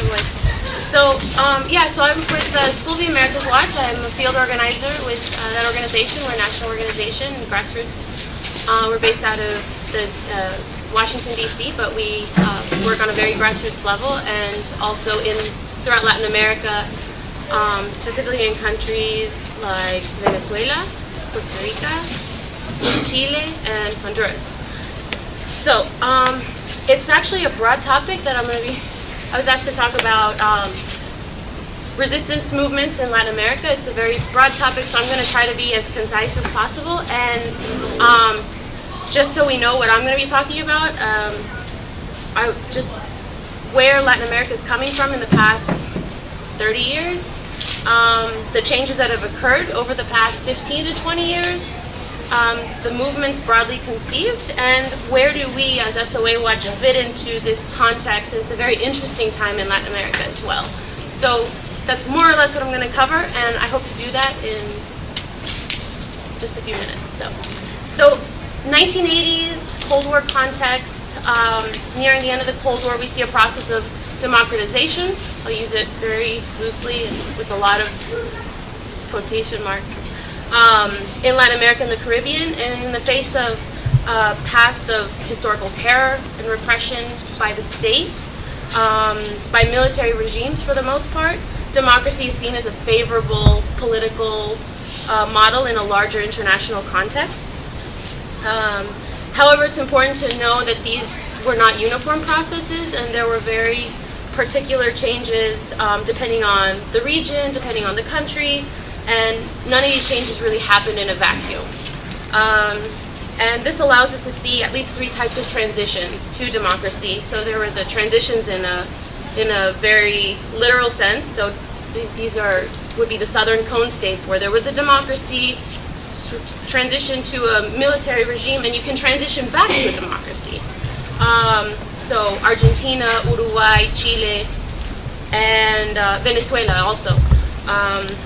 my voice. So, so I'm with the School of the Americas Watch. I'm a field organizer with that organization. We're a national organization, grassroots. We're based out of the Washington, D.C., but we work on a very grassroots level and also throughout Latin America, specifically in countries like Venezuela, Costa Rica, Chile, and Honduras. So, it's actually a broad topic that I was asked to talk about resistance movements in Latin America. It's a very broad topic, so I'm going to try to be as concise as possible. And just so we know what I'm going to be talking about, where Latin America is coming from in the past 30 years, the changes that have occurred over the past 15 to 20 years, the movements broadly conceived, and where do we as SOA Watch fit into this context. It's a very interesting time in Latin America as well. So that's more or less what I'm going to cover, and I hope to do that in just a few minutes. So 1980s, Cold War context, nearing the end of the Cold War, we see a process of democratization. I'll use it very loosely and with a lot of quotation marks. In Latin America and the Caribbean, and in the face of past of historical terror and repression by the state, by military regimes for the most part, democracy is seen as a favorable political model in a larger international context. However, it's important to know that these were not uniform processes, and there were very particular changes depending on the region, depending on the country, and none of these changes really happened in a vacuum. And this allows us to see at least three types of transitions to democracy. So there were the transitions in a very literal sense. So these would be the Southern Cone states, where there was a democracy, transition to a military regime, and you can transition back to a democracy. So Argentina, Uruguay, Chile, and Venezuela also,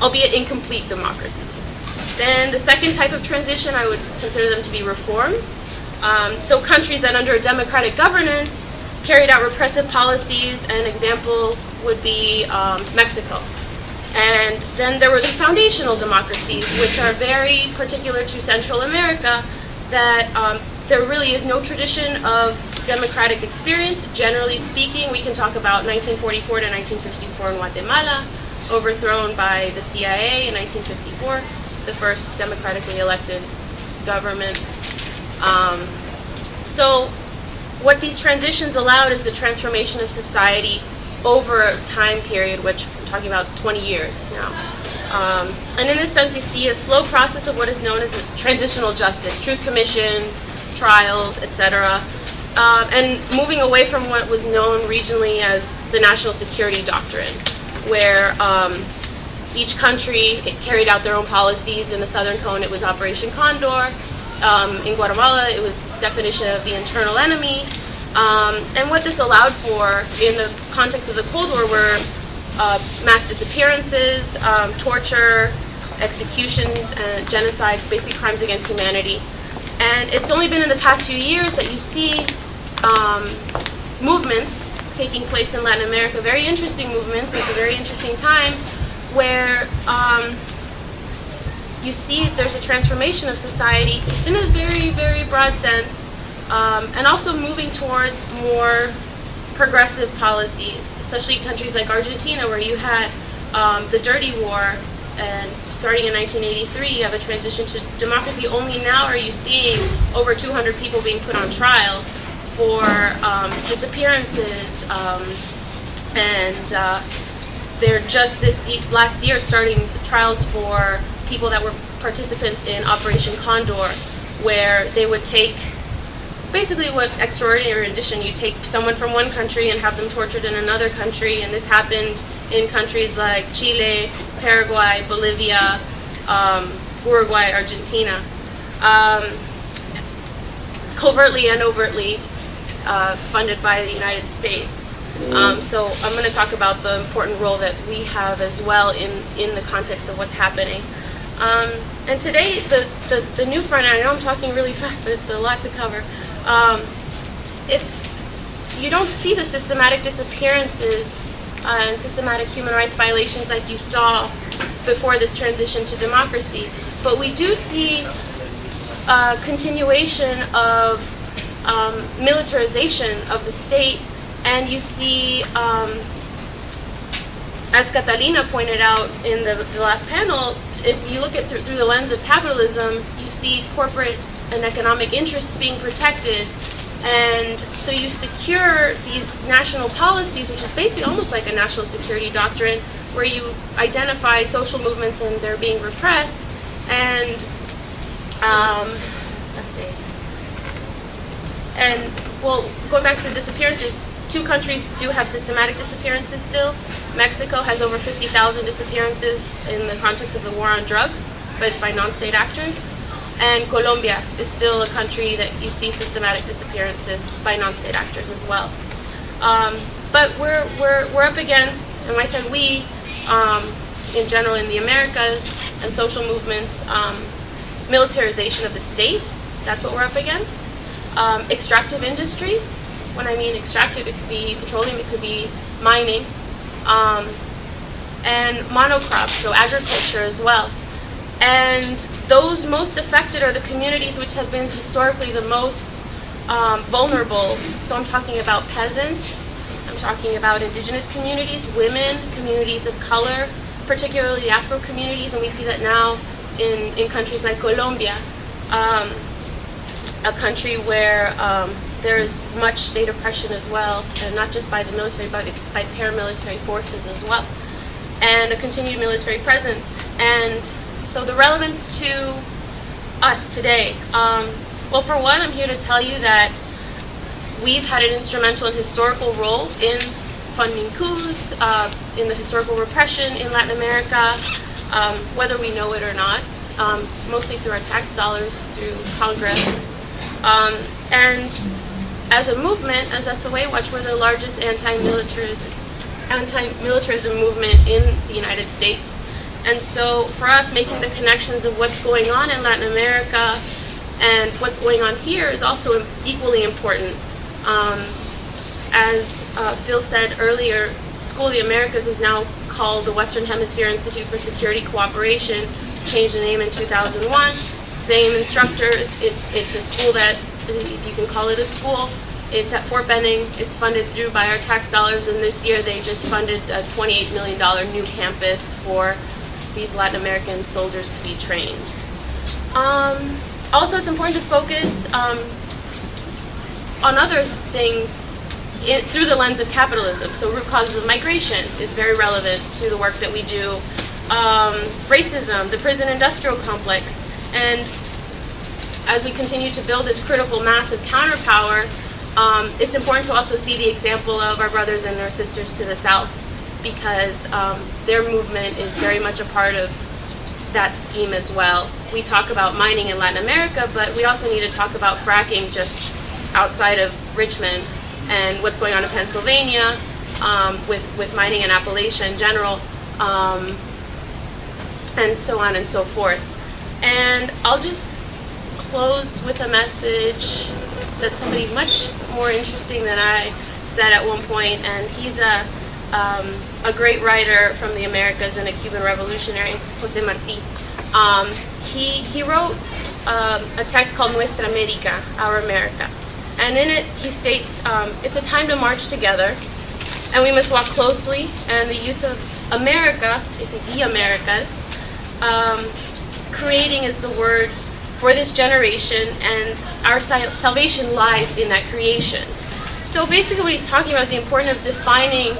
albeit incomplete democracies. Then the second type of transition, I would consider them to be reforms. So countries that under a democratic governance carried out repressive policies. An example would be Mexico. And then there were the foundational democracies, which are very particular to Central America, that there really is no tradition of democratic experience. Generally speaking, we can talk about 1944 to 1954 in Guatemala, overthrown by the CIA in 1954, the first democratically elected government. So what these transitions allowed is the transformation of society over a time period, which we're talking about 20 years now. And in this sense, you see a slow process of what is known as transitional justice, truth commissions, trials, etc., and moving away from what was known regionally as the national security doctrine, where each country carried out their own policies. In the Southern Cone, it was Operation Condor. In Guatemala, it was definition of the internal enemy. And what this allowed for in the context of the Cold War were mass disappearances, torture, executions, and genocide, basic crimes against humanity. And it's only been in the past few years that you see movements taking place in Latin America, very interesting movements. It's a very interesting time where you see there's a transformation of society in a very, very broad sense, and also moving towards more progressive policies, especially countries like Argentina, where you had the Dirty War, and starting in 1983, you have a transition to democracy. Only now are you seeing over 200 people being put on trial for disappearances, and they're just last year starting trials for people that were participants in Operation Condor, where they would take basically what extraordinary rendition, you take someone from one country and have them tortured in another country, and this happened in countries like Chile, Paraguay, Bolivia, Uruguay, Argentina, covertly and overtly funded by the United States. So I'm going to talk about the important role that we have as well in the context of what's happening. And today, the new front, and I know I'm talking really fast, but it's a lot to cover. You don't see the systematic disappearances and systematic human rights violations like you saw before this transition to democracy. But we do see continuation of militarization of the state, and you see, as Catalina pointed out in the last panel, if you look at through the lens of capitalism, you see corporate and economic interests being protected. And so you secure these national policies, which is basically almost like a national security doctrine, where you identify social movements and they're being repressed. And let's see. And well, going back to the disappearances, 2 countries do have systematic disappearances still. Mexico has over 50,000 disappearances in the context of the war on drugs, but it's by non-state actors. And Colombia is still a country that you see systematic disappearances by non-state actors as well. But we're up against, and when I said we, in general in the Americas and social movements, militarization of the state. That's what we're up against. Extractive industries. When I mean extractive, it could be petroleum, it could be mining, and monocrops, so agriculture as well. And those most affected are the communities which have been historically the most vulnerable. So I'm talking about peasants, I'm talking about indigenous communities, women, communities of color, particularly Afro communities, and we see that now in countries like Colombia, a country where there is much state oppression as well, and not just by the military, but by paramilitary forces as well, and a continued military presence. And so the relevance to us today, well, for one, I'm here to tell you that we've had an instrumental and historical role in funding coups, in the historical repression in Latin America, whether we know it or not, mostly through our tax dollars, through Congress. And as a movement, as SOA Watch, we're the largest anti-militarism movement in the United States. And so for us, making the connections of what's going on in Latin America and what's going on here is also equally important. As Phil said earlier, School of the Americas is now called the Western Hemisphere Institute for Security Cooperation, changed the name in 2001. Same instructors. It's a school that, if you can call it a school, it's at Fort Benning. It's funded through by our tax dollars, and this year they just funded a $28 million new campus for these Latin American soldiers to be trained. Also, it's important to focus on other things through the lens of capitalism. So root causes of migration is very relevant to the work that we do. Racism, the prison industrial complex, and as we continue to build this critical mass of counterpower, it's important to also see the example of our brothers and our sisters to the south, because their movement is very much a part of that scheme as well. We talk about mining in Latin America, but we also need to talk about fracking just outside of Richmond and what's going on in Pennsylvania with mining in Appalachia in general, and so on and so forth. And I'll just close with a message that somebody much more interesting than I said at one point, and he's a great writer from the Americas and a Cuban revolutionary, Jose Marti. He wrote a text called Nuestra América, Our America. And in it, he states, it's a time to march together, and we must walk closely, and the youth of America, they say the Americas, creating is the word for this generation, and our salvation lies in that creation. So basically what he's talking about is the importance of defining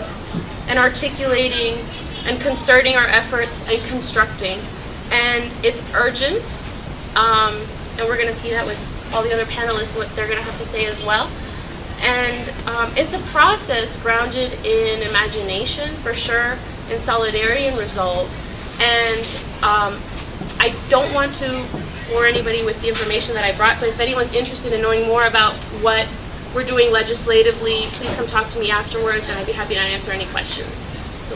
and articulating and concerting our efforts and constructing. And it's urgent, and we're going to see that with all the other panelists, what they're going to have to say as well. And it's a process grounded in imagination, for sure, in solidarity and resolve. And I don't want to bore anybody with the information that I brought, but if anyone's interested in knowing more about what we're doing legislatively, please come talk to me afterwards, and I'd be happy to answer any questions. So